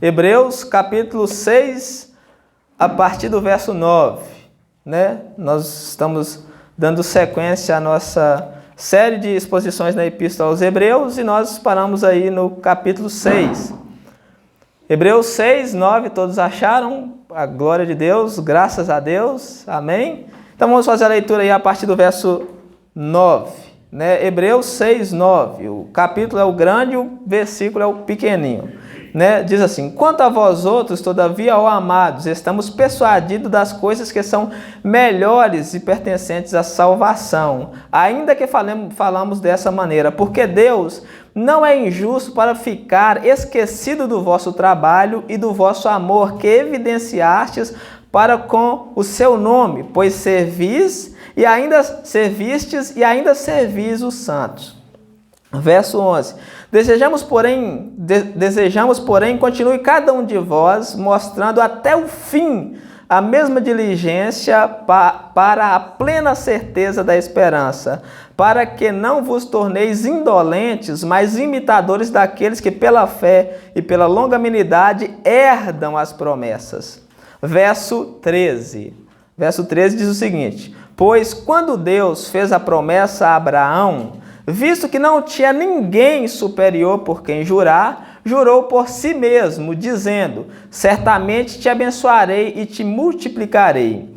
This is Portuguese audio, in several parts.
Hebreus capítulo 6, a partir do verso 9, né? Nós estamos dando sequência à nossa série de exposições na Epístola aos Hebreus e nós paramos aí no capítulo 6. Hebreus 6, 9, todos acharam? A glória de Deus, graças a Deus, amém? Então vamos fazer a leitura aí a partir do verso 9, né? Hebreus 6, 9, o capítulo é o grande, o versículo é o pequenininho. Né? Diz assim: quanto a vós outros, todavia, ó amados, estamos persuadidos das coisas que são melhores e pertencentes à salvação, ainda que falamos dessa maneira, porque Deus não é injusto para ficar esquecido do vosso trabalho e do vosso amor que evidenciastes para com o seu nome, pois servistes e ainda servis os santos. Verso 11. Desejamos, porém, continue cada um de vós, mostrando até o fim a mesma diligência para a plena certeza da esperança, para que não vos torneis indolentes, mas imitadores daqueles que pela fé e pela longanimidade herdam as promessas. Verso 13. Verso 13 diz o seguinte: pois quando Deus fez a promessa a Abraão, visto que não tinha ninguém superior por quem jurar, jurou por si mesmo, dizendo: certamente te abençoarei e te multiplicarei.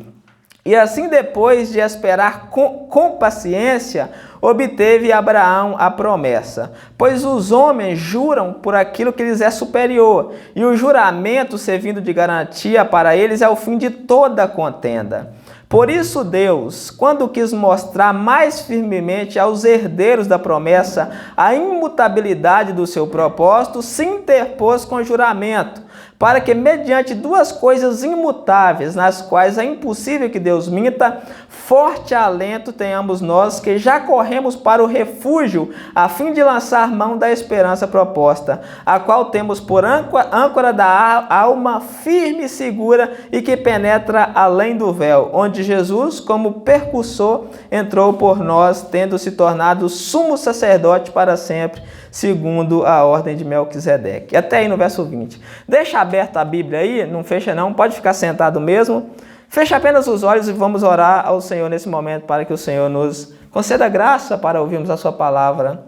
E assim, depois de esperar com paciência, obteve Abraão a promessa. Pois os homens juram por aquilo que lhes é superior, e o juramento, servindo de garantia para eles, é o fim de toda contenda. Por isso Deus, quando quis mostrar mais firmemente aos herdeiros da promessa a imutabilidade do seu propósito, se interpôs com juramento, para que, mediante duas coisas imutáveis, nas quais é impossível que Deus minta, forte alento tenhamos nós que já corremos para o refúgio, a fim de lançar mão da esperança proposta, a qual temos por âncora da alma firme e segura e que penetra além do véu, onde Jesus, como percussor, entrou por nós, tendo se tornado sumo sacerdote para sempre, segundo a ordem de Melquisedeque. Até aí no verso 20. Deixa aberta a Bíblia aí, não fecha não, pode ficar sentado mesmo. Fecha apenas os olhos e vamos orar ao Senhor nesse momento para que o Senhor nos conceda graça para ouvirmos a sua palavra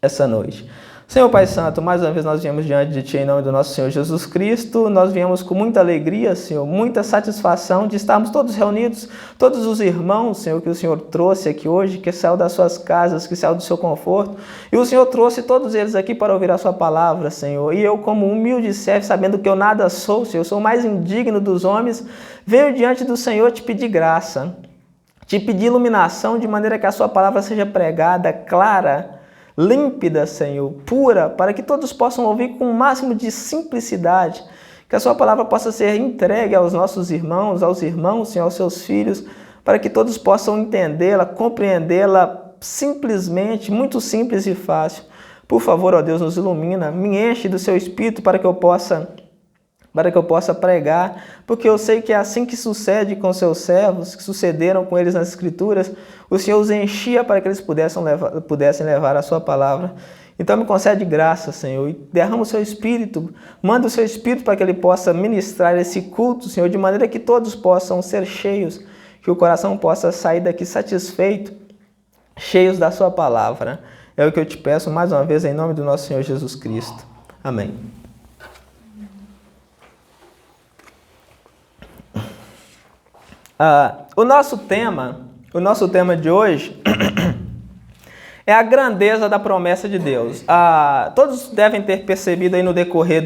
essa noite. Senhor Pai Santo, mais uma vez nós viemos diante de Ti em nome do nosso Senhor Jesus Cristo. Nós viemos com muita alegria, Senhor, muita satisfação de estarmos todos reunidos, todos os irmãos, Senhor, que o Senhor trouxe aqui hoje, que saiu das suas casas, que saiu do seu conforto. E o Senhor trouxe todos eles aqui para ouvir a sua palavra, Senhor. E eu, como humilde servo, sabendo que eu nada sou, Senhor, eu sou o mais indigno dos homens, venho diante do Senhor te pedir graça, te pedir iluminação, de maneira que a sua palavra seja pregada, clara, límpida, Senhor, pura, para que todos possam ouvir com o máximo de simplicidade, que a sua palavra possa ser entregue aos nossos irmãos, Senhor, aos seus filhos, para que todos possam entendê-la, compreendê-la simplesmente, muito simples e fácil. Por favor, ó Deus, nos ilumina, me enche do seu Espírito para que eu possa pregar, porque eu sei que é assim que sucede com seus servos, que sucederam com eles nas Escrituras. O Senhor os enchia para que eles pudessem levar a sua palavra. Então me concede graça, Senhor, e derrama o seu Espírito, manda o seu Espírito para que ele possa ministrar esse culto, Senhor, de maneira que todos possam ser cheios, que o coração possa sair daqui satisfeito, cheios da sua palavra. É o que eu te peço mais uma vez em nome do nosso Senhor Jesus Cristo. Amém. O nosso tema de hoje é a grandeza da promessa de Deus. Todos devem ter percebido aí no decorrer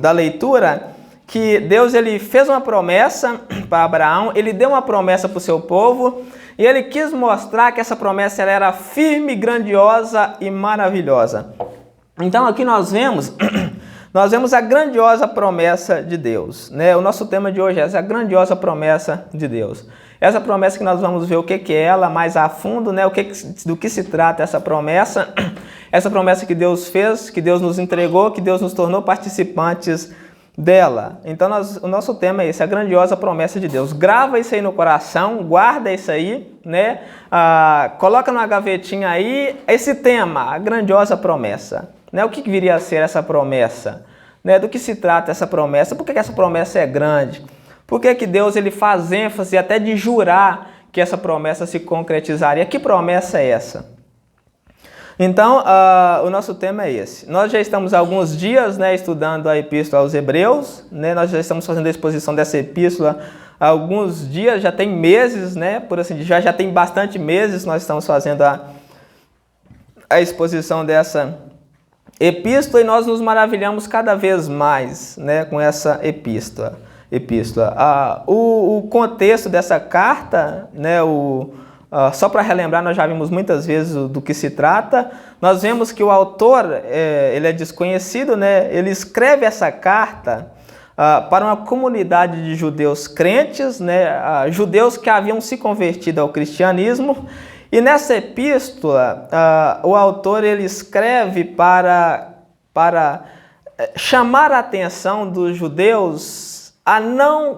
da leitura que Deus ele fez uma promessa para Abraão, ele deu uma promessa para o seu povo e ele quis mostrar que essa promessa ela era firme, grandiosa e maravilhosa. Então aqui nós vemos a grandiosa promessa de Deus, né? O nosso tema de hoje é essa grandiosa promessa de Deus. Essa promessa que nós vamos ver o que é ela mais a fundo, né? Do que se trata essa promessa que Deus fez, que Deus nos entregou, que Deus nos tornou participantes dela. Então o nosso tema é esse, a grandiosa promessa de Deus. Grava isso aí no coração, guarda isso aí, né? Coloca numa gavetinha aí esse tema, a grandiosa promessa. Né? O que viria a ser essa promessa? Né? Do que se trata essa promessa? Por que essa promessa é grande? Por que Deus ele faz ênfase até de jurar que essa promessa se concretizaria? Que promessa é essa? Então, o nosso tema é esse. Nós já estamos há alguns dias, né, estudando a Epístola aos Hebreus, né? Nós já estamos fazendo a exposição dessa epístola há alguns dias, já tem meses, né? Por assim dizer, já tem bastante meses nós estamos fazendo a exposição dessa epístola e nós nos maravilhamos cada vez mais, né, com essa epístola. O contexto dessa carta, né, só para relembrar, nós já vimos muitas vezes do que se trata. Nós vemos que o autor ele é desconhecido, né? Ele escreve essa carta para uma comunidade de judeus crentes, né? Judeus que haviam se convertido ao cristianismo. E nessa epístola, o autor ele escreve para chamar a atenção dos judeus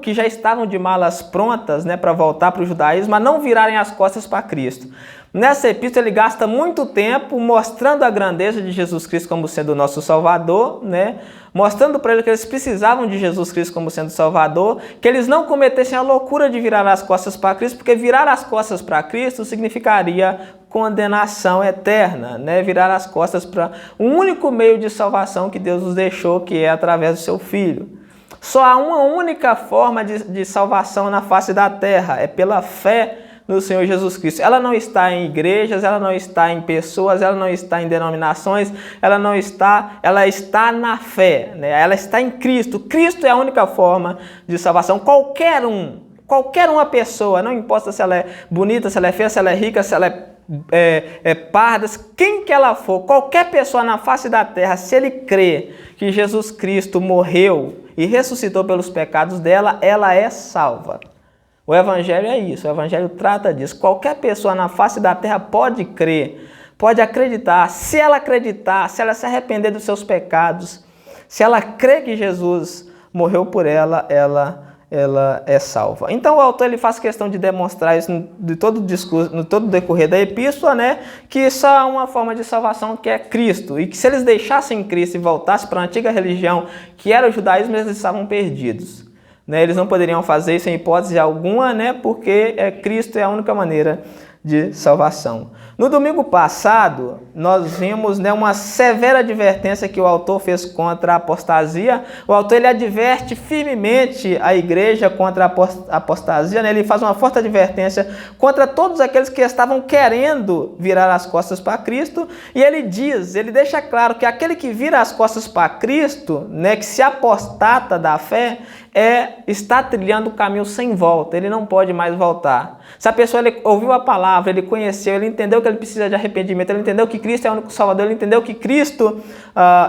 que já estavam de malas prontas, né, para voltar para o judaísmo, a não virarem as costas para Cristo. Nessa epístola ele gasta muito tempo mostrando a grandeza de Jesus Cristo como sendo o nosso Salvador, né, mostrando para eles que eles precisavam de Jesus Cristo como sendo Salvador, que eles não cometessem a loucura de virar as costas para Cristo, porque virar as costas para Cristo significaria condenação eterna, né? Virar as costas para o único meio de salvação que Deus nos deixou, que é através do seu Filho. Só há uma única forma de salvação na face da terra, é pela fé no Senhor Jesus Cristo. Ela não está em igrejas, ela não está em pessoas, ela não está em denominações, ela está na fé, né? Ela está em Cristo. Cristo é a única forma de salvação. Qualquer uma pessoa, não importa se ela é bonita, se ela é feia, se ela é rica, se ela é parda, quem que ela for, qualquer pessoa na face da terra, se ele crê que Jesus Cristo morreu e ressuscitou pelos pecados dela, ela é salva. O Evangelho é isso, o Evangelho trata disso. Qualquer pessoa na face da terra pode crer, pode acreditar. Se ela acreditar, se ela se arrepender dos seus pecados, se ela crê que Jesus morreu por ela, ela é salva. Então o autor ele faz questão de demonstrar isso no todo o decorrer da epístola, né, que só há uma forma de salvação, que é Cristo, e que se eles deixassem Cristo e voltassem para a antiga religião, que era o judaísmo, eles estavam perdidos. Né? Eles não poderiam fazer isso em hipótese alguma, né, porque Cristo é a única maneira de salvação. No domingo passado, nós vimos, né, uma severa advertência que o autor fez contra a apostasia. O autor ele adverte firmemente a igreja contra a apostasia, né? Ele faz uma forte advertência contra todos aqueles que estavam querendo virar as costas para Cristo, e ele deixa claro que aquele que vira as costas para Cristo, né, que se apostata da fé, está trilhando o caminho sem volta, ele não pode mais voltar. Se a pessoa ele ouviu a palavra, ele conheceu, ele entendeu que ele precisa de arrependimento, ele entendeu que Cristo é o único Salvador, ele entendeu que Cristo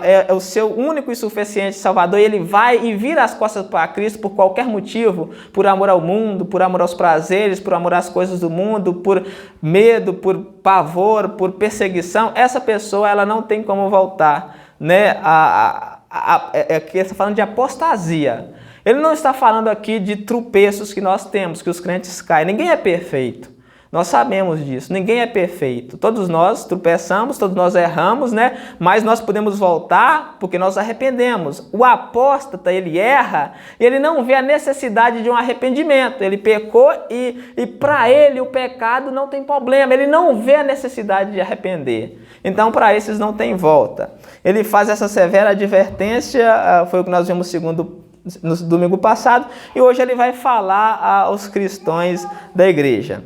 é o seu único e suficiente Salvador, e ele vai e vira as costas para Cristo por qualquer motivo, por amor ao mundo, por amor aos prazeres, por amor às coisas do mundo, por medo, por pavor, por perseguição, essa pessoa ela não tem como voltar, né? Aqui está falando de apostasia. Ele não está falando aqui de tropeços que nós temos, que os crentes caem. Ninguém é perfeito. Nós sabemos disso. Ninguém é perfeito. Todos nós tropeçamos, todos nós erramos, né? Mas nós podemos voltar porque nós arrependemos. O apóstata, ele erra e ele não vê a necessidade de um arrependimento. Ele pecou e para ele o pecado não tem problema. Ele não vê a necessidade de arrepender. Então, para esses não tem volta. Ele faz essa severa advertência, foi o que nós vimos no domingo passado, e hoje ele vai falar aos cristãos da igreja.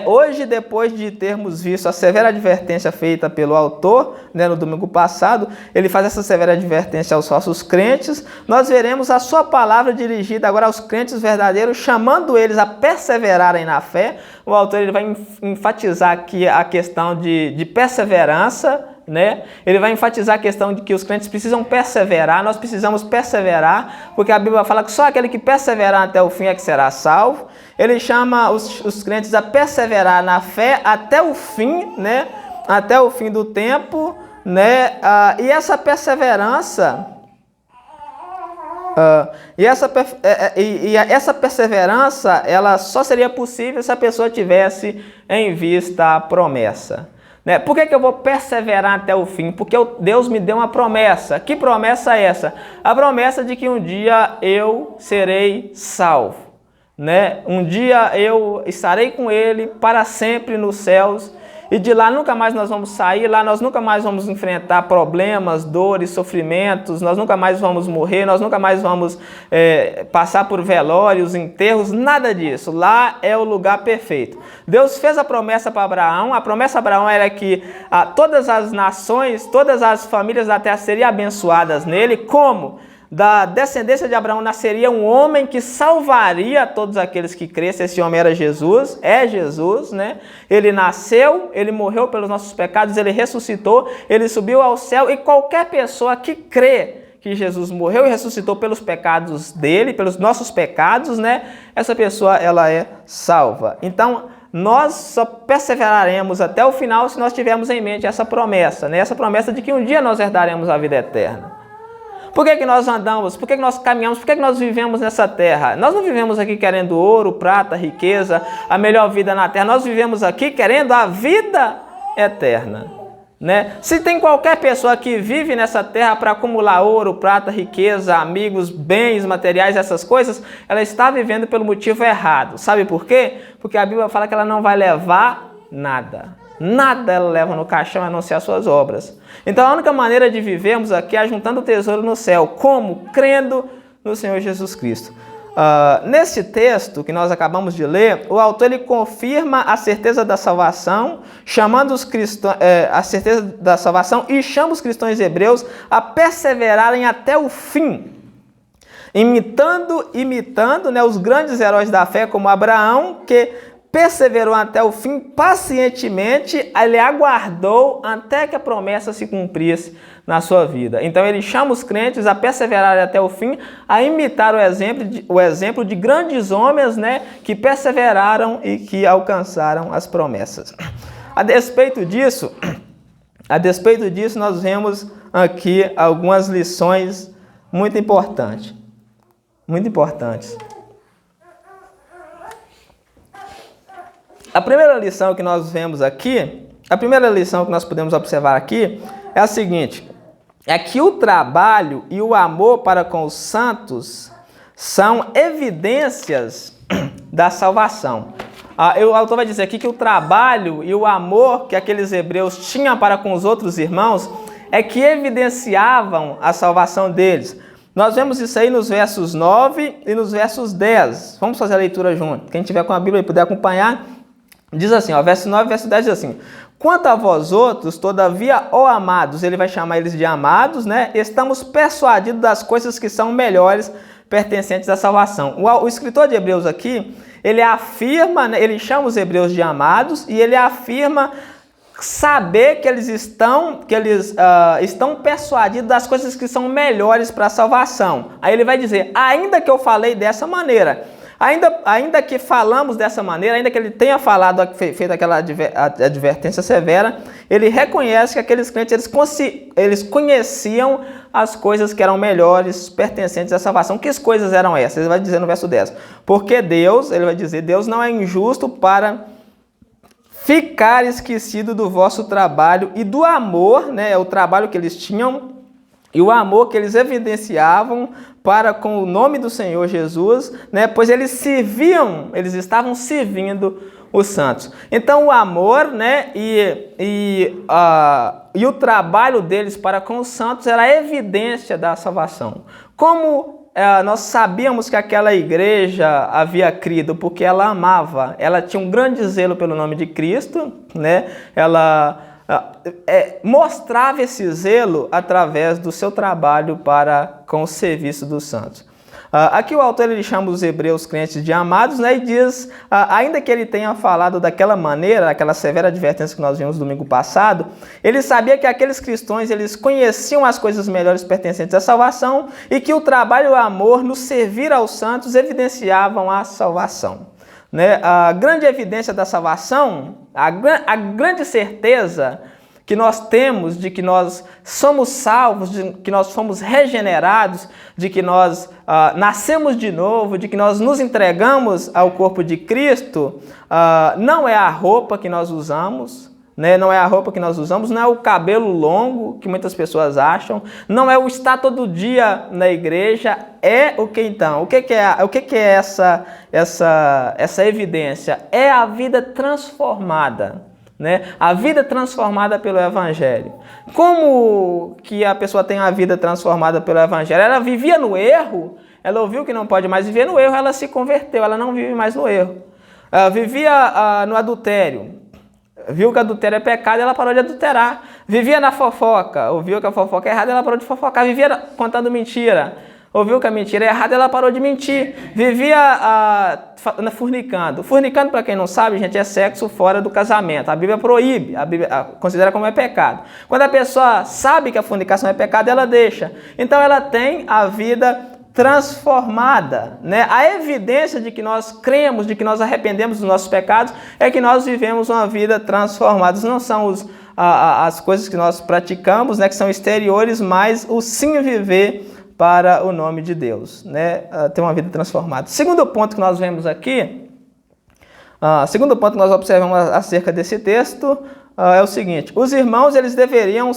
Hoje, depois de termos visto a severa advertência feita pelo autor, né, no domingo passado, ele faz essa severa advertência aos falsos crentes. Nós veremos a sua palavra dirigida agora aos crentes verdadeiros, chamando eles a perseverarem na fé. O autor ele vai enfatizar aqui a questão de perseverança, né? Ele vai enfatizar a questão de que os crentes precisam perseverar, nós precisamos perseverar, porque a Bíblia fala que só aquele que perseverar até o fim é que será salvo. Ele chama os crentes a perseverar na fé até o fim, né? Até o fim do tempo, né? E essa perseverança... essa perseverança ela só seria possível se a pessoa tivesse em vista a promessa. Né? Por que eu vou perseverar até o fim? Porque Deus me deu uma promessa. Que promessa é essa? A promessa de que um dia eu serei salvo. Né? Um dia eu estarei com Ele para sempre nos céus. E de lá nunca mais nós vamos sair, lá nós nunca mais vamos enfrentar problemas, dores, sofrimentos, nós nunca mais vamos morrer, nós nunca mais vamos passar por velórios, enterros, nada disso. Lá é o lugar perfeito. Deus fez a promessa para Abraão, a promessa para Abraão era que todas as nações, todas as famílias da terra seriam abençoadas nele. Como? Da descendência de Abraão nasceria um homem que salvaria todos aqueles que crescem. Esse homem era Jesus, é Jesus, né? Ele nasceu, ele morreu pelos nossos pecados, ele ressuscitou, ele subiu ao céu, e qualquer pessoa que crê que Jesus morreu e ressuscitou pelos pecados dele, pelos nossos pecados, né? Essa pessoa, ela é salva. Então, nós só perseveraremos até o final se nós tivermos em mente essa promessa, né? Essa promessa de que um dia nós herdaremos a vida eterna. Por que nós andamos? Por que nós caminhamos? Por que nós vivemos nessa terra? Nós não vivemos aqui querendo ouro, prata, riqueza, a melhor vida na terra. Nós vivemos aqui querendo a vida eterna. Né? Se tem qualquer pessoa que vive nessa terra para acumular ouro, prata, riqueza, amigos, bens materiais, essas coisas, ela está vivendo pelo motivo errado. Sabe por quê? Porque a Bíblia fala que ela não vai levar nada. Nada ela leva no caixão a não ser as suas obras. Então a única maneira de vivermos aqui é juntando o tesouro no céu. Como? Crendo no Senhor Jesus Cristo. Nesse texto que nós acabamos de ler, o autor ele confirma a certeza da salvação, chamando os cristãos, a certeza da salvação, e chama os cristãos hebreus a perseverarem até o fim, imitando, né, os grandes heróis da fé, como Abraão, que perseverou até o fim, pacientemente, ele aguardou até que a promessa se cumprisse na sua vida. Então ele chama os crentes a perseverar até o fim, a imitar o exemplo de grandes homens, né, que perseveraram e que alcançaram as promessas. A despeito disso, nós vemos aqui algumas lições muito importantes. A primeira lição que nós vemos aqui, a primeira lição que nós podemos observar aqui é a seguinte: é que o trabalho e o amor para com os santos são evidências da salvação. O autor vai dizer aqui que o trabalho e o amor que aqueles hebreus tinham para com os outros irmãos é que evidenciavam a salvação deles. Nós vemos isso aí nos versos 9 e nos versos 10. Vamos fazer a leitura junto. Quem tiver com a Bíblia e puder acompanhar, diz assim, verso 9 e verso 10 diz assim: quanto a vós outros, todavia, ó amados, ele vai chamar eles de amados, né? Estamos persuadidos das coisas que são melhores, pertencentes à salvação. O escritor de Hebreus aqui, ele afirma, né, ele chama os hebreus de amados e ele afirma saber que eles estão persuadidos das coisas que são melhores para a salvação. Aí ele vai dizer, ainda que eu falei dessa maneira, ainda que falamos dessa maneira, ainda que ele tenha feito aquela advertência severa, ele reconhece que aqueles crentes eles conheciam as coisas que eram melhores, pertencentes à salvação. Que coisas eram essas? Ele vai dizer no verso 10. Porque Deus, ele vai dizer, Deus não é injusto para ficar esquecido do vosso trabalho e do amor, né, o trabalho que eles tinham e o amor que eles evidenciavam para com o nome do Senhor Jesus, né, pois eles estavam servindo os santos. Então o amor, né, e o trabalho deles para com os santos era a evidência da salvação. Como nós sabíamos que aquela igreja havia crido? Porque ela amava, ela tinha um grande zelo pelo nome de Cristo, né? Ela mostrava esse zelo através do seu trabalho com o serviço dos santos. Aqui o autor ele chama os hebreus crentes de amados, né, e diz, ainda que ele tenha falado daquela maneira, aquela severa advertência que nós vimos domingo passado, ele sabia que aqueles cristãos eles conheciam as coisas melhores pertencentes à salvação e que o trabalho e o amor no servir aos santos evidenciavam a salvação. Né? A grande evidência da salvação, a grande certeza que nós temos de que nós somos salvos, de que nós fomos regenerados, de que nós nascemos de novo, de que nós nos entregamos ao corpo de Cristo, não é a roupa que nós usamos, né? Não é a roupa que nós usamos, não é o cabelo longo que muitas pessoas acham, não é o estar todo dia na igreja, é o que então? O que é essa evidência? É a vida transformada, né? A vida transformada pelo Evangelho. Como que a pessoa tem a vida transformada pelo Evangelho? Ela vivia no erro, ela ouviu que não pode mais viver no erro, ela se converteu, ela não vive mais no erro. Ela vivia no adultério, viu que adultério é pecado, ela parou de adulterar. Vivia na fofoca, ouviu que a fofoca é errada, ela parou de fofocar. Vivia contando mentira, ouviu que a mentira é errada, ela parou de mentir. Vivia fornicando. Fornicando, para quem não sabe, gente, é sexo fora do casamento. A Bíblia proíbe, a Bíblia considera como é pecado. Quando a pessoa sabe que a fornicação é pecado, ela deixa. Então ela tem a vida transformada, né? A evidência de que nós cremos, de que nós arrependemos dos nossos pecados, é que nós vivemos uma vida transformada. Não são as coisas que nós praticamos, né, que são exteriores, mas o sim viver para o nome de Deus, né? Ter uma vida transformada. Segundo ponto que nós vemos aqui, segundo ponto que nós observamos acerca desse texto, é o seguinte: os irmãos, eles deveriam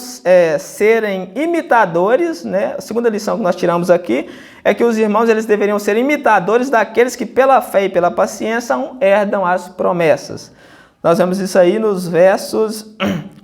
serem imitadores, né? A segunda lição que nós tiramos aqui é que os irmãos, eles deveriam ser imitadores daqueles que pela fé e pela paciência herdam as promessas. Nós vemos isso aí nos versos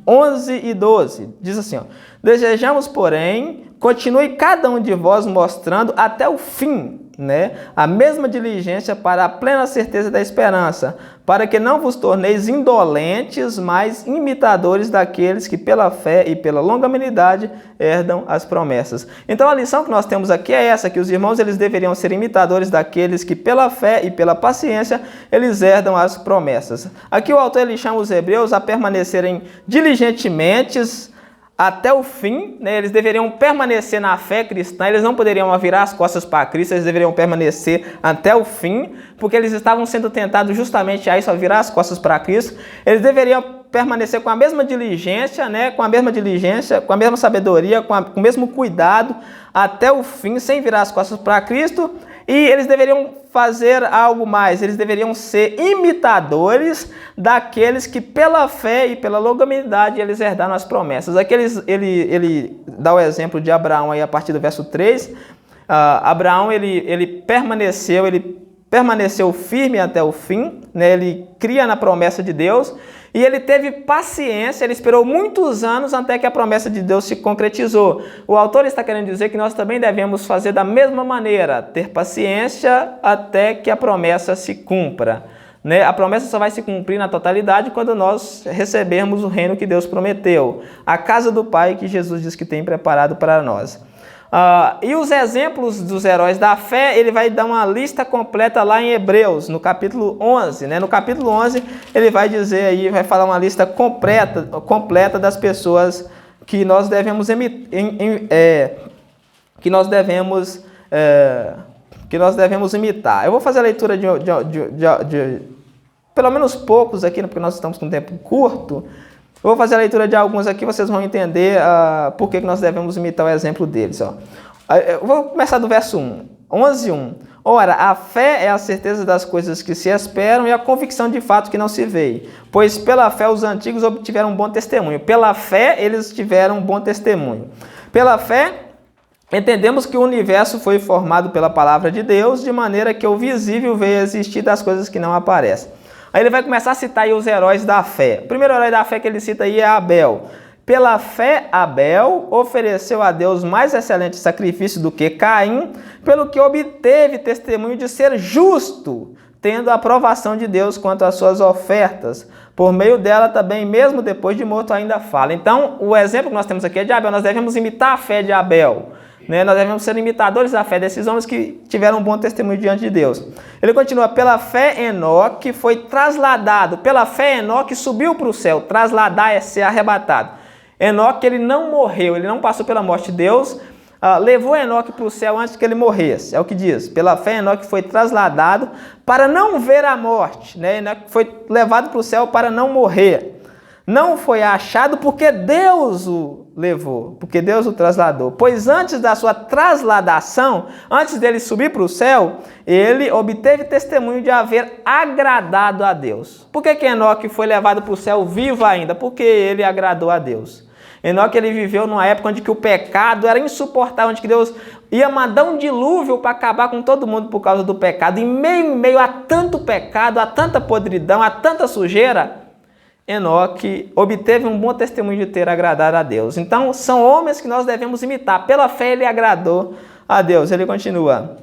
11 e 12. Diz assim, ó: desejamos, porém, continue cada um de vós mostrando até o fim, né, a mesma diligência para a plena certeza da esperança, para que não vos torneis indolentes, mas imitadores daqueles que pela fé e pela longanimidade herdam as promessas. Então a lição que nós temos aqui é essa, que os irmãos, eles deveriam ser imitadores daqueles que pela fé e pela paciência eles herdam as promessas. Aqui o autor, ele chama os hebreus a permanecerem diligentemente até o fim, né? Eles deveriam permanecer na fé cristã, eles não poderiam virar as costas para Cristo, eles deveriam permanecer até o fim, porque eles estavam sendo tentados justamente a isso, a virar as costas para Cristo. Eles deveriam permanecer com a mesma diligência, né? Com a mesma sabedoria, com o mesmo cuidado, até o fim, sem virar as costas para Cristo. E eles deveriam fazer algo mais, eles deveriam ser imitadores daqueles que pela fé e pela longanimidade eles herdaram as promessas. Aqui ele dá o exemplo de Abraão aí a partir do verso 3. Abraão ele permaneceu firme até o fim, né? Ele cria na promessa de Deus e ele teve paciência, ele esperou muitos anos até que a promessa de Deus se concretizou. O autor está querendo dizer que nós também devemos fazer da mesma maneira, ter paciência até que a promessa se cumpra, né? A promessa só vai se cumprir na totalidade quando nós recebermos o reino que Deus prometeu, a casa do Pai que Jesus diz que tem preparado para nós. E os exemplos dos heróis da fé, ele vai dar uma lista completa lá em Hebreus, no capítulo 11, né? No capítulo 11, ele vai dizer aí, vai falar uma lista completa das pessoas que nós devemos imitar. Eu vou fazer a leitura de pelo menos poucos aqui, porque nós estamos com um tempo curto. Eu vou fazer a leitura de alguns aqui, vocês vão entender por que nós devemos imitar o exemplo deles. Ó. Eu vou começar do verso 1, 11:1. Ora, a fé é a certeza das coisas que se esperam e a convicção de fato que não se vê. Pois pela fé os antigos obtiveram um bom testemunho. Pela fé eles tiveram um bom testemunho. Pela fé entendemos que o universo foi formado pela palavra de Deus, de maneira que o visível veio a existir das coisas que não aparecem. Aí ele vai começar a citar aí os heróis da fé. O primeiro herói da fé que ele cita aí é Abel. Pela fé, Abel ofereceu a Deus mais excelente sacrifício do que Caim, pelo que obteve testemunho de ser justo, tendo a aprovação de Deus quanto às suas ofertas. Por meio dela também, mesmo depois de morto, ainda fala. Então, o exemplo que nós temos aqui é de Abel. Nós devemos imitar a fé de Abel. Nós devemos ser imitadores da fé desses homens que tiveram um bom testemunho diante de Deus. Ele continua: pela fé Enoque foi trasladado. Pela fé Enoque subiu para o céu. Trasladar é ser arrebatado. Enoque, ele não morreu, ele não passou pela morte. Deus levou Enoque para o céu antes que ele morresse. É o que diz. Pela fé Enoque foi trasladado para não ver a morte. Enoque foi levado para o céu para não morrer. Não foi achado porque Deus o levou, porque Deus o trasladou. Pois antes da sua trasladação, antes dele subir para o céu, ele obteve testemunho de haver agradado a Deus. Por que Enoque foi levado para o céu vivo ainda? Porque ele agradou a Deus. Enoque, ele viveu numa época onde que o pecado era insuportável, onde que Deus ia mandar um dilúvio para acabar com todo mundo por causa do pecado. Em meio a tanto pecado, a tanta podridão, a tanta sujeira, Enoque obteve um bom testemunho de ter agradado a Deus. Então, são homens que nós devemos imitar. Pela fé, ele agradou a Deus. Ele continua.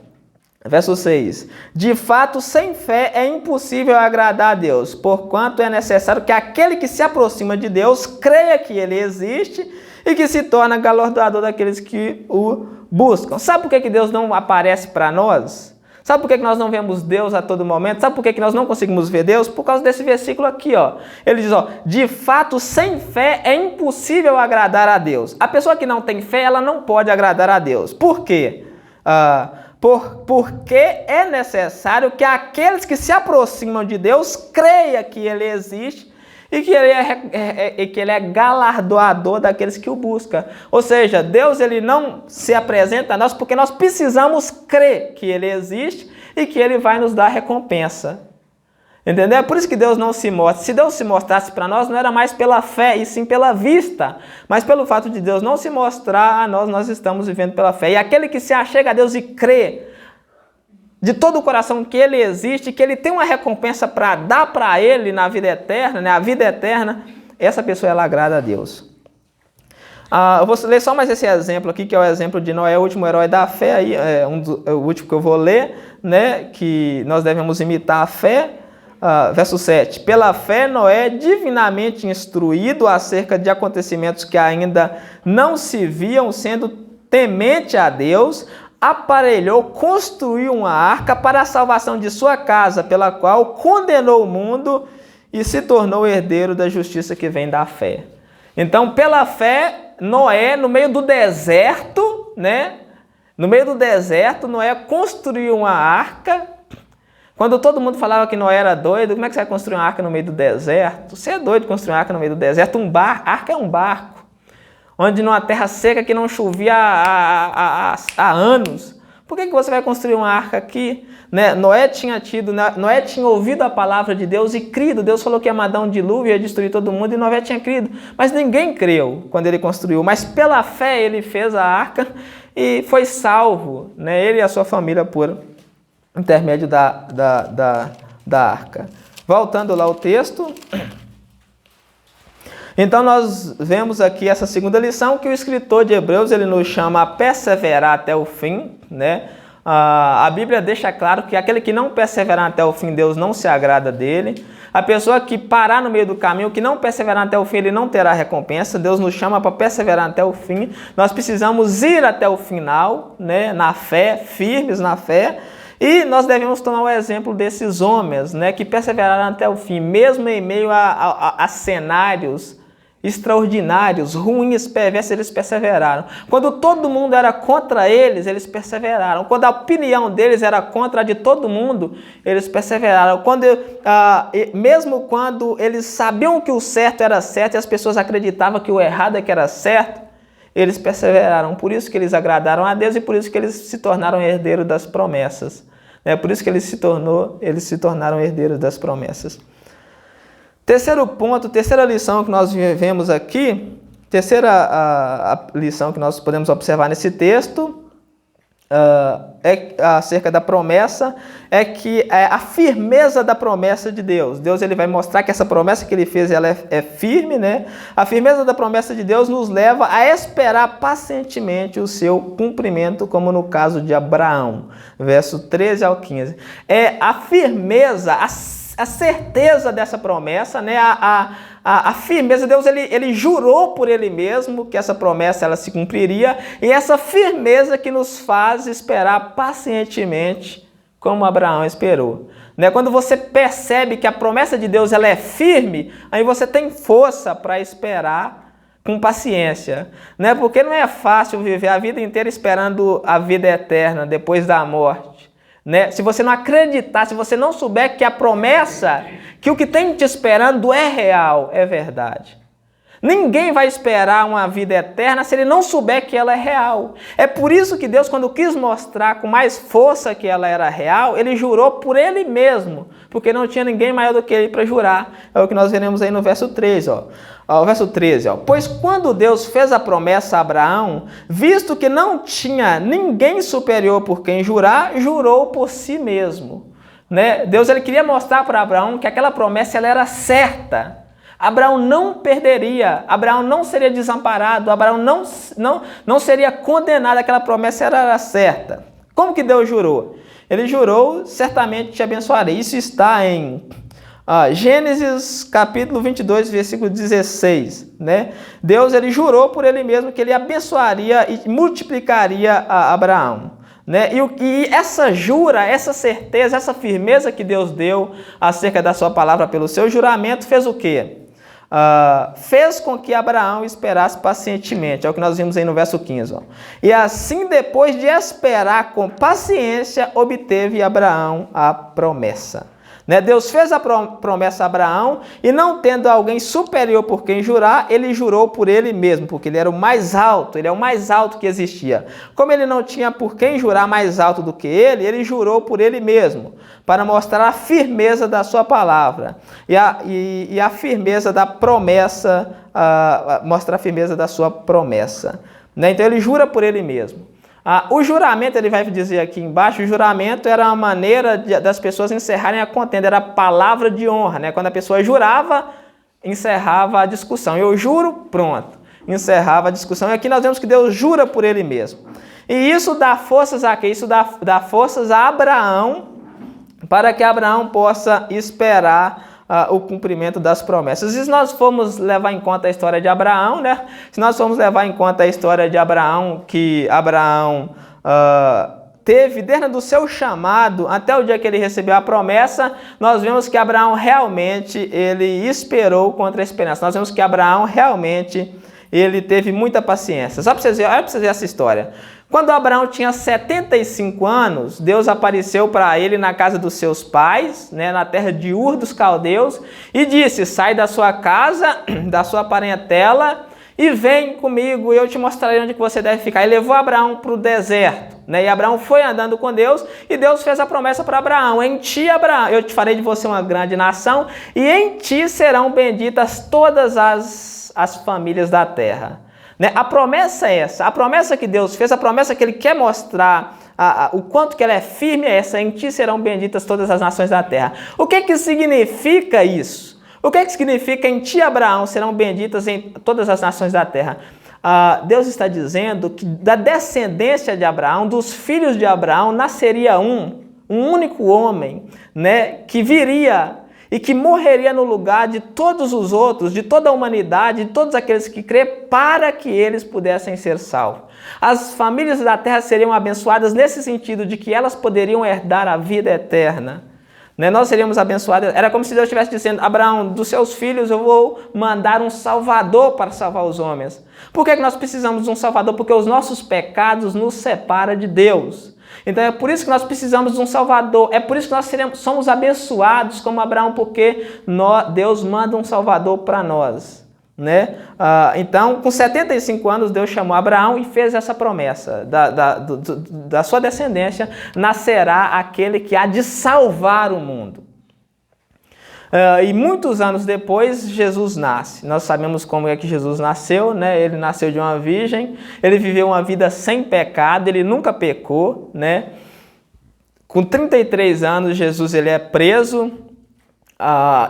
Verso 6. De fato, sem fé é impossível agradar a Deus, porquanto é necessário que aquele que se aproxima de Deus creia que ele existe e que se torna galardoador daqueles que o buscam. Sabe por que Deus não aparece para nós? Sabe por que nós não vemos Deus a todo momento? Sabe por que nós não conseguimos ver Deus? Por causa desse versículo aqui, ó. Ele diz, ó, de fato, sem fé é impossível agradar a Deus. A pessoa que não tem fé, ela não pode agradar a Deus. Por quê? Porque é necessário que aqueles que se aproximam de Deus creiam que ele existe e que ele é galardoador daqueles que o buscam. Ou seja, Deus, ele não se apresenta a nós porque nós precisamos crer que ele existe e que ele vai nos dar recompensa. Entendeu? É por isso que Deus não se mostra. Se Deus se mostrasse para nós, não era mais pela fé, e sim pela vista. Mas pelo fato de Deus não se mostrar a nós, nós estamos vivendo pela fé. E aquele que se achega a Deus e crê de todo o coração que ele existe, que ele tem uma recompensa para dar para ele na vida eterna, né? A vida eterna, essa pessoa, ela agrada a Deus. Eu vou ler só mais esse exemplo aqui, que é o exemplo de Noé, o último herói da fé, aí, é o último que eu vou ler, né? Que nós devemos imitar a fé. Verso 7. Pela fé, Noé, divinamente instruído acerca de acontecimentos que ainda não se viam, sendo temente a Deus, aparelhou, construiu uma arca para a salvação de sua casa, pela qual condenou o mundo e se tornou herdeiro da justiça que vem da fé. Então, pela fé, Noé, no meio do deserto, né? No meio do deserto, Noé construiu uma arca. Quando todo mundo falava que Noé era doido, como é que você vai construir uma arca no meio do deserto? Você é doido construir uma arca no meio do deserto? Arca é um barco. Onde numa terra seca que não chovia há anos. Por que você vai construir uma arca aqui? Né? Noé tinha ouvido a palavra de Deus e crido. Deus falou que ia mandar um dilúvio, ia destruir todo mundo, e Noé tinha crido. Mas ninguém creu quando ele construiu. Mas pela fé ele fez a arca e foi salvo, né? Ele e a sua família por intermédio da arca. Voltando lá ao texto. Então nós vemos aqui essa segunda lição, que o escritor de Hebreus, ele nos chama a perseverar até o fim, né? A Bíblia deixa claro que aquele que não perseverar até o fim, Deus não se agrada dele. A pessoa que parar no meio do caminho, que não perseverar até o fim, ele não terá recompensa. Deus nos chama para perseverar até o fim. Nós precisamos ir até o final, né? Na fé, firmes na fé. E nós devemos tomar o exemplo desses homens, né? Que perseveraram até o fim, mesmo em meio a cenários extraordinários, ruins, perversos, eles perseveraram. Quando todo mundo era contra eles, eles perseveraram. Quando a opinião deles era contra a de todo mundo, eles perseveraram. Mesmo quando eles sabiam que o certo era certo e as pessoas acreditavam que o errado é que era certo, eles perseveraram. Por isso que eles agradaram a Deus e por isso que eles se tornaram herdeiros das promessas. É por isso que eles se tornaram herdeiros das promessas. Terceiro ponto, terceira lição que nós vemos aqui, terceira lição que nós podemos observar nesse texto, acerca da promessa, é que a firmeza da promessa de Deus. Deus, ele vai mostrar que essa promessa que ele fez, ela é firme, né? A firmeza da promessa de Deus nos leva a esperar pacientemente o seu cumprimento, como no caso de Abraão, verso 13 ao 15. É a firmeza, a certeza dessa promessa, né? A firmeza, Deus ele jurou por ele mesmo que essa promessa ela se cumpriria, e essa firmeza que nos faz esperar pacientemente como Abraão esperou. Né? Quando você percebe que a promessa de Deus ela é firme, aí você tem força para esperar com paciência. Né? Porque não é fácil viver a vida inteira esperando a vida eterna depois da morte. Né? Se você não acreditar, se você não souber que a promessa, que o que tem te esperando é real, é verdade. Ninguém vai esperar uma vida eterna se ele não souber que ela é real. É por isso que Deus, quando quis mostrar com mais força que ela era real, ele jurou por ele mesmo, porque não tinha ninguém maior do que ele para jurar. É o que nós veremos aí no verso 13. O verso 13. Pois quando Deus fez a promessa a Abraão, visto que não tinha ninguém superior por quem jurar, jurou por si mesmo. Né? Deus ele queria mostrar para Abraão que aquela promessa ela era certa. Abraão não perderia, Abraão não seria desamparado, Abraão não seria condenado, aquela promessa era certa. Como que Deus jurou? Ele jurou, certamente te abençoarei. Isso está em Gênesis capítulo 22, versículo 16. Né? Deus ele jurou por ele mesmo que ele abençoaria e multiplicaria a Abraão. Né? E essa jura, essa certeza, essa firmeza que Deus deu acerca da sua palavra pelo seu juramento fez o quê? Fez com que Abraão esperasse pacientemente, é o que nós vimos aí no verso 15. E assim, depois de esperar com paciência, obteve Abraão a promessa. Né? Deus fez a promessa a Abraão e não tendo alguém superior por quem jurar, ele jurou por ele mesmo, porque ele era o mais alto, ele é o mais alto que existia. Como ele não tinha por quem jurar mais alto do que ele jurou por ele mesmo, para mostrar a firmeza da sua palavra e a firmeza da promessa, mostrar a firmeza da sua promessa. Né? Então ele jura por ele mesmo. O juramento, ele vai dizer aqui embaixo, o juramento era uma maneira das pessoas encerrarem a contenda, era a palavra de honra, né? Quando a pessoa jurava, encerrava a discussão. Eu juro, pronto, encerrava a discussão. E aqui nós vemos que Deus jura por ele mesmo. E isso dá forças a quê? Isso dá forças a Abraão, para que Abraão possa esperar o cumprimento das promessas. E se nós formos levar em conta a história de Abraão, né? Se nós formos levar em conta a história de Abraão, que Abraão teve desde o seu chamado até o dia que ele recebeu a promessa, nós vemos que Abraão realmente ele esperou contra a esperança. Nós vemos que Abraão realmente ele teve muita paciência. Só para vocês verem, olha para vocês verem essa história. Quando Abraão tinha 75 anos, Deus apareceu para ele na casa dos seus pais, né, na terra de Ur dos Caldeus, e disse: sai da sua casa, da sua parentela, e vem comigo, e eu te mostrarei onde que você deve ficar. E levou Abraão para o deserto. Né? E Abraão foi andando com Deus, e Deus fez a promessa para Abraão: em ti, Abraão, eu te farei de você uma grande nação, e em ti serão benditas todas as famílias da terra. Né? A promessa é essa, a promessa que Deus fez, a promessa que Ele quer mostrar o quanto que ela é firme é essa: em ti serão benditas todas as nações da terra. O que que significa isso? O que que significa em ti, Abraão, serão benditas em todas as nações da terra? Deus está dizendo que da descendência de Abraão, dos filhos de Abraão, nasceria um único homem, né, que viria e que morreria no lugar de todos os outros, de toda a humanidade, de todos aqueles que crê, para que eles pudessem ser salvos. As famílias da terra seriam abençoadas nesse sentido de que elas poderiam herdar a vida eterna. Né? Nós seríamos abençoados. Era como se Deus estivesse dizendo: Abraão, dos seus filhos eu vou mandar um Salvador para salvar os homens. Por que nós precisamos de um Salvador? Porque os nossos pecados nos separam de Deus. Então é por isso que nós precisamos de um Salvador, é por isso que nós somos abençoados como Abraão, porque Deus manda um Salvador para nós. Né? Então, com 75 anos, Deus chamou Abraão e fez essa promessa: da sua descendência nascerá aquele que há de salvar o mundo. E muitos anos depois, Jesus nasce. Nós sabemos como é que Jesus nasceu, né? Ele nasceu de uma virgem, ele viveu uma vida sem pecado, ele nunca pecou, né? Com 33 anos, Jesus ele é preso,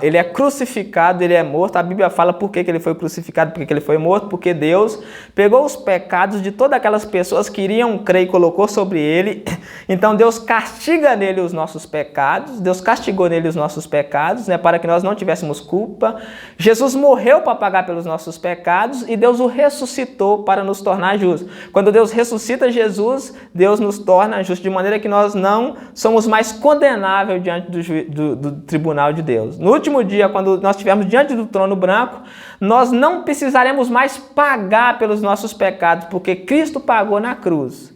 ele é crucificado, ele é morto. A Bíblia fala por que ele foi crucificado, por que ele foi morto, porque Deus pegou os pecados de todas aquelas pessoas que iriam crer e colocou sobre ele. Então Deus castiga nele os nossos pecados, Deus castigou nele os nossos pecados, né, para que nós não tivéssemos culpa. Jesus morreu para pagar pelos nossos pecados e Deus o ressuscitou para nos tornar justos. Quando Deus ressuscita Jesus, Deus nos torna justos, de maneira que nós não somos mais condenáveis diante do tribunal de Deus. No último dia, quando nós estivermos diante do trono branco, nós não precisaremos mais pagar pelos nossos pecados, porque Cristo pagou na cruz.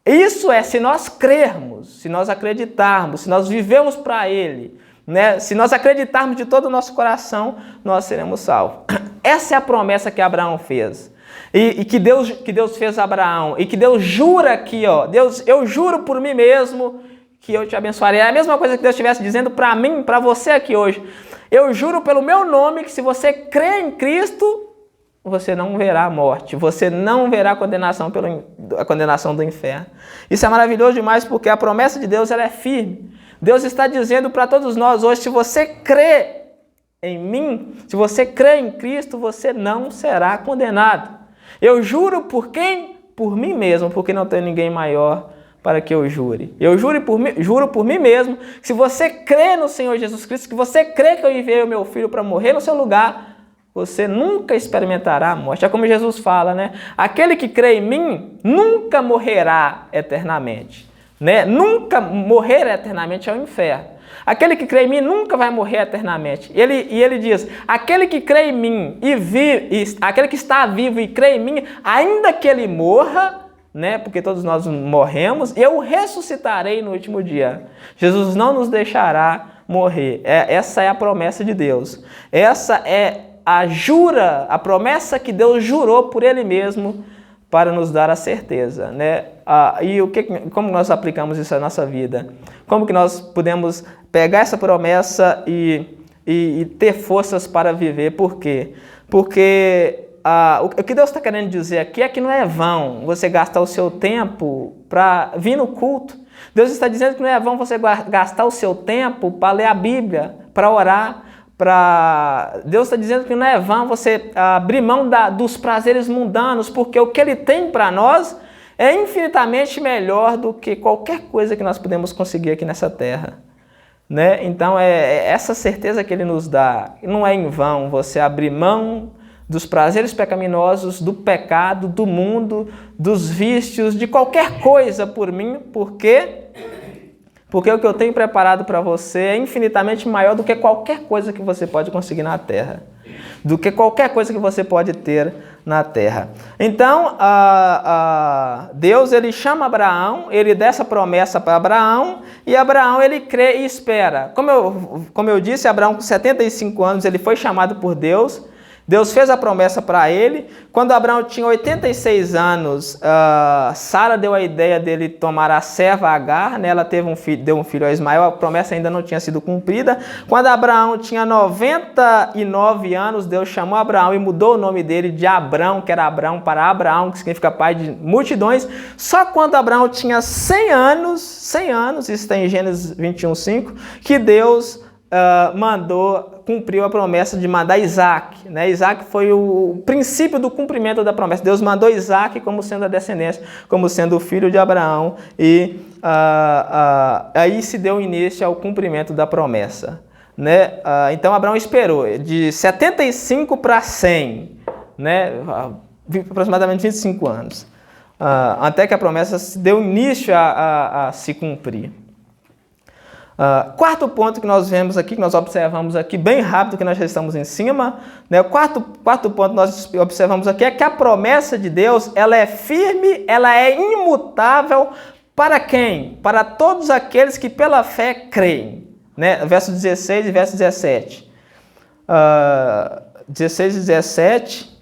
Isso é se nós crermos, se nós acreditarmos, se nós vivemos para Ele, né? Se nós acreditarmos de todo o nosso coração, nós seremos salvos. Essa é a promessa que Abraão fez. E que Deus fez a Abraão. E que Deus jura aqui, ó. Deus, eu juro por mim mesmo que eu te abençoarei. É a mesma coisa que Deus estivesse dizendo para mim, para você aqui hoje. Eu juro pelo meu nome que se você crê em Cristo, você não verá a morte. Você não verá a condenação do inferno. Isso é maravilhoso demais porque a promessa de Deus ela é firme. Deus está dizendo para todos nós hoje, se você crê em mim, se você crê em Cristo, você não será condenado. Eu juro por quem? Por mim mesmo, porque não tem ninguém maior para que eu jure. Eu juro por mim mesmo, que se você crê no Senhor Jesus Cristo, que você crê que eu enviei o meu filho para morrer no seu lugar, você nunca experimentará a morte. É como Jesus fala, né? Aquele que crê em mim nunca morrerá eternamente. Né? Nunca morrer eternamente é o inferno. Aquele que crê em mim nunca vai morrer eternamente. E ele diz, aquele que crê em mim aquele que está vivo e crê em mim, ainda que ele morra, né? Porque todos nós morremos, eu ressuscitarei no último dia. Jesus não nos deixará morrer. Essa é a promessa de Deus. Essa é a promessa que Deus jurou por Ele mesmo para nos dar a certeza, né? Como nós aplicamos isso à nossa vida? Como que nós podemos pegar essa promessa e ter forças para viver? Por quê? Porque o que Deus está querendo dizer aqui é que não é vão você gastar o seu tempo para vir no culto. Deus está dizendo que não é vão você gastar o seu tempo para ler a Bíblia, para orar. Deus está dizendo que não é vão você abrir mão dos prazeres mundanos, porque o que Ele tem para nós é infinitamente melhor do que qualquer coisa que nós podemos conseguir aqui nessa terra. Né? Então, é essa certeza que Ele nos dá. Não é em vão você abrir mão dos prazeres pecaminosos, do pecado, do mundo, dos vícios, de qualquer coisa por mim, porque o que eu tenho preparado para você é infinitamente maior do que qualquer coisa que você pode conseguir na terra. Do que qualquer coisa que você pode ter na terra. Então, Deus ele chama Abraão, ele dá essa promessa para Abraão, e Abraão ele crê e espera. Como eu disse, Abraão com 75 anos ele foi chamado por Deus. Deus fez a promessa para ele. Quando Abraão tinha 86 anos, Sara deu a ideia dele tomar a serva Agar, né? Ela deu um filho a Ismael, a promessa ainda não tinha sido cumprida. Quando Abraão tinha 99 anos, Deus chamou Abraão e mudou o nome dele de Abrão, que era Abrão, para Abraão, que significa pai de multidões. Só quando Abraão tinha 100 anos, isso está em Gênesis 21:5, que Deus cumpriu a promessa de mandar Isaac. Né? Isaac foi o princípio do cumprimento da promessa. Deus mandou Isaac como sendo a descendência, como sendo o filho de Abraão. E aí se deu início ao cumprimento da promessa. Né? Então Abraão esperou de 75 para 100, né? Aproximadamente 25 anos, até que a promessa deu início a se cumprir. Quarto ponto que nós vemos aqui, que nós observamos aqui, bem rápido, que nós já estamos em cima, né? O quarto ponto que nós observamos aqui é que a promessa de Deus, ela é firme, ela é imutável para quem? Para todos aqueles que pela fé creem, né? Verso 16 e verso 17. 16 e 17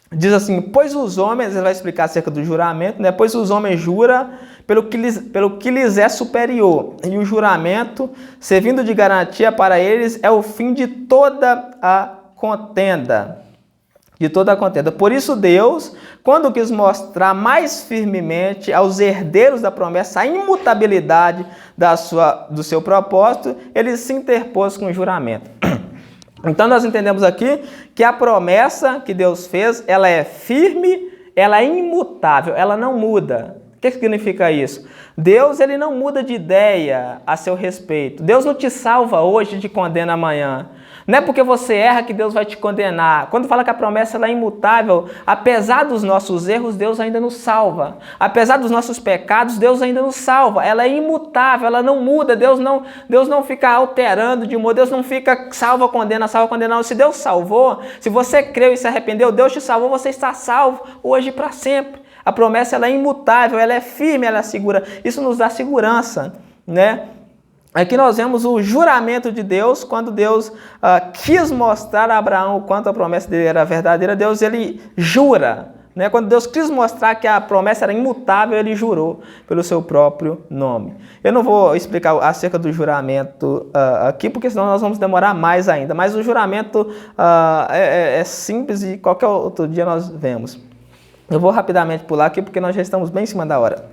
diz assim, pois os homens, ele vai explicar acerca do juramento, né? Pois os homens juram pelo que lhes é superior, e o juramento, servindo de garantia para eles, é o fim de toda a contenda. Por isso Deus, quando quis mostrar mais firmemente aos herdeiros da promessa a imutabilidade do seu propósito, ele se interpôs com o juramento. Então nós entendemos aqui que a promessa que Deus fez, ela é firme, ela é imutável, ela não muda. O que significa isso? Deus ele não muda de ideia a seu respeito. Deus não te salva hoje e te condena amanhã. Não é porque você erra que Deus vai te condenar. Quando fala que a promessa ela é imutável, apesar dos nossos erros, Deus ainda nos salva. Apesar dos nossos pecados, Deus ainda nos salva. Ela é imutável, ela não muda. Deus não fica alterando de modo, Deus não fica salva, condena. Se Deus salvou, se você creu e se arrependeu, Deus te salvou, você está salvo hoje e para sempre. A promessa ela é imutável, ela é firme, ela é segura. Isso nos dá segurança, né? Aqui nós vemos o juramento de Deus, quando Deus quis mostrar a Abraão o quanto a promessa dele era verdadeira. Deus, ele jura, né? Quando Deus quis mostrar que a promessa era imutável, ele jurou pelo seu próprio nome. Eu não vou explicar acerca do juramento aqui, porque senão nós vamos demorar mais ainda. Mas o juramento é simples e qualquer outro dia nós vemos. Eu vou rapidamente pular aqui, porque nós já estamos bem em cima da hora.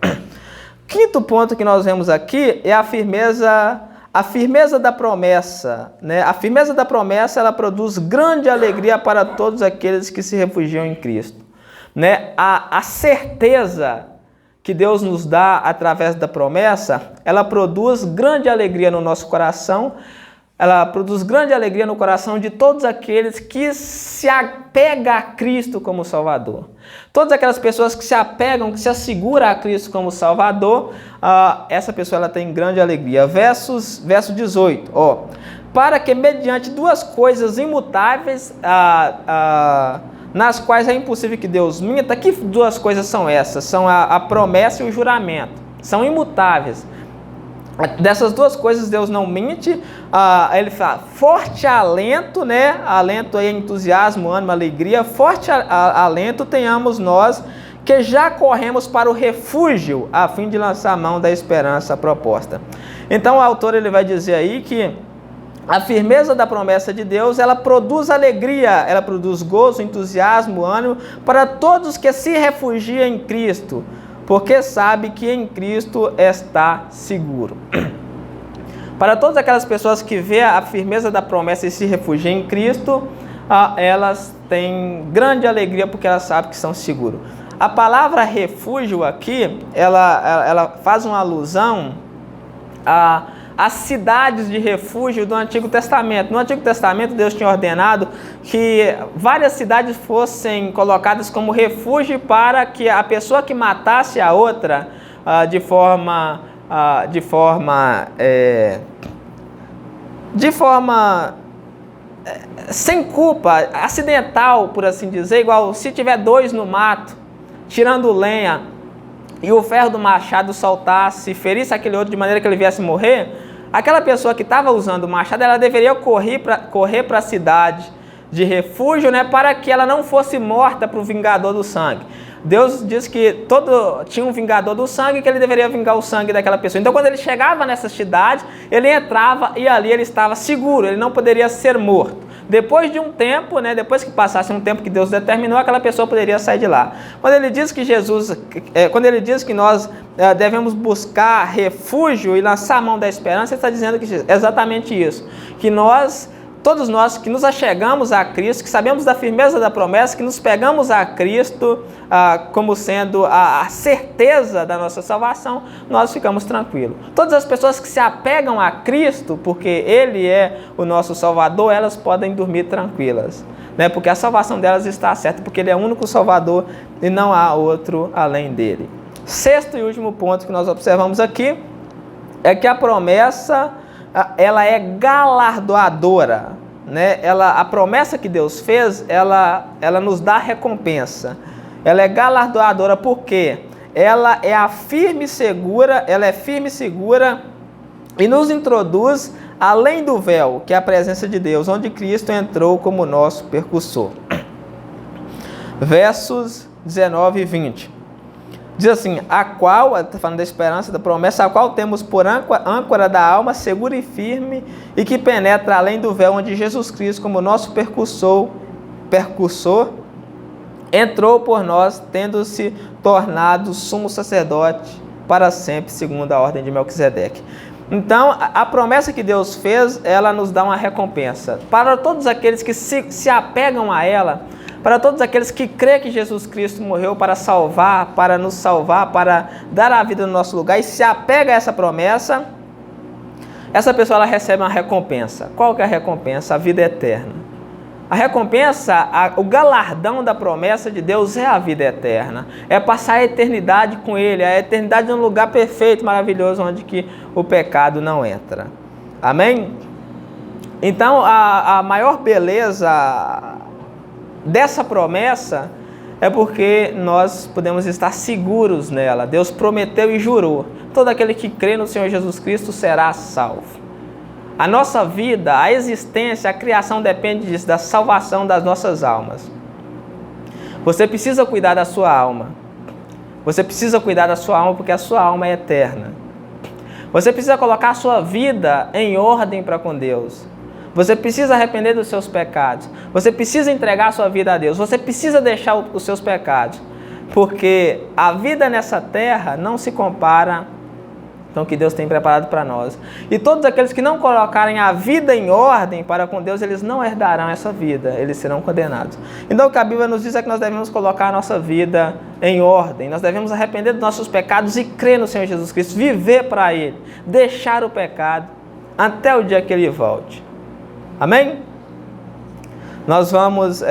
Quinto ponto que nós vemos aqui é a firmeza da promessa, né? A firmeza da promessa, ela produz grande alegria para todos aqueles que se refugiam em Cristo, né? A certeza que Deus nos dá através da promessa, ela produz grande alegria no nosso coração, ela produz grande alegria no coração de todos aqueles que se apegam a Cristo como Salvador. Todas aquelas pessoas que se apegam, que se asseguram a Cristo como Salvador, essa pessoa ela tem grande alegria. Verso 18, para que mediante duas coisas imutáveis, nas quais é impossível que Deus minta. Que duas coisas são essas? São a promessa e o juramento. São imutáveis. Dessas duas coisas Deus não mente. Ele fala, forte alento, né? Alento aí, entusiasmo, ânimo, alegria. Forte alento tenhamos nós, que já corremos para o refúgio, a fim de lançar a mão da esperança proposta. Então o autor ele vai dizer aí que a firmeza da promessa de Deus, ela produz alegria, ela produz gozo, entusiasmo, ânimo para todos que se refugiam em Cristo, porque sabe que em Cristo está seguro. Para todas aquelas pessoas que vê a firmeza da promessa e se refugiam em Cristo, elas têm grande alegria porque elas sabem que estão seguros. A palavra refúgio aqui, ela faz uma alusão às cidades de refúgio do Antigo Testamento. No Antigo Testamento, Deus tinha ordenado que várias cidades fossem colocadas como refúgio para que a pessoa que matasse a outra de forma sem culpa, acidental, por assim dizer, igual se tiver dois no mato, tirando lenha, e o ferro do machado soltasse, ferisse aquele outro de maneira que ele viesse morrer, aquela pessoa que estava usando o machado, ela deveria correr para a cidade de refúgio, né, para que ela não fosse morta para o vingador do sangue. Deus diz que tinha um vingador do sangue, que ele deveria vingar o sangue daquela pessoa. Então, quando ele chegava nessa cidade, ele entrava e ali ele estava seguro, ele não poderia ser morto. Depois de um tempo, né, depois que passasse um tempo que Deus determinou, aquela pessoa poderia sair de lá. Quando ele diz que nós devemos buscar refúgio e lançar a mão da esperança, ele está dizendo que exatamente isso, que todos nós que nos achegamos a Cristo, que sabemos da firmeza da promessa, que nos pegamos a Cristo como sendo a certeza da nossa salvação, nós ficamos tranquilos. Todas as pessoas que se apegam a Cristo, porque Ele é o nosso Salvador, elas podem dormir tranquilas, né? Porque a salvação delas está certa, porque Ele é o único Salvador e não há outro além dele. Sexto e último ponto que nós observamos aqui é que a promessa ela é galardoadora, né? A promessa que Deus fez, ela nos dá recompensa. Ela é galardoadora porque ela é firme e segura e nos introduz além do véu, que é a presença de Deus, onde Cristo entrou como nosso percussor. Versos 19 e 20. Diz assim, está falando da esperança, da promessa, a qual temos por âncora da alma, segura e firme, e que penetra além do véu, onde Jesus Cristo, como nosso percussor, entrou por nós, tendo-se tornado sumo sacerdote para sempre, segundo a ordem de Melquisedeque. Então, a promessa que Deus fez, ela nos dá uma recompensa. Para todos aqueles que se apegam a ela, para todos aqueles que creem que Jesus Cristo morreu para salvar, para nos salvar, para dar a vida no nosso lugar e se apega a essa promessa, essa pessoa ela recebe uma recompensa. Qual que é a recompensa? A vida eterna. A recompensa, o galardão da promessa de Deus é a vida eterna. É passar a eternidade com Ele, a eternidade num lugar perfeito, maravilhoso, onde que o pecado não entra. Amém? Então, a maior beleza dessa promessa é porque nós podemos estar seguros nela. Deus prometeu e jurou: todo aquele que crê no Senhor Jesus Cristo será salvo. A nossa vida, a existência, a criação depende disso, da salvação das nossas almas. Você precisa cuidar da sua alma. Você precisa cuidar da sua alma porque a sua alma é eterna. Você precisa colocar a sua vida em ordem para com Deus. Você precisa arrepender dos seus pecados. Você precisa entregar a sua vida a Deus. Você precisa deixar os seus pecados. Porque a vida nessa terra não se compara com o que Deus tem preparado para nós. E todos aqueles que não colocarem a vida em ordem para com Deus, eles não herdarão essa vida. Eles serão condenados. Então o que a Bíblia nos diz é que nós devemos colocar a nossa vida em ordem. Nós devemos arrepender dos nossos pecados e crer no Senhor Jesus Cristo. Viver para Ele. Deixar o pecado até o dia que Ele volte. Amém? Nós vamos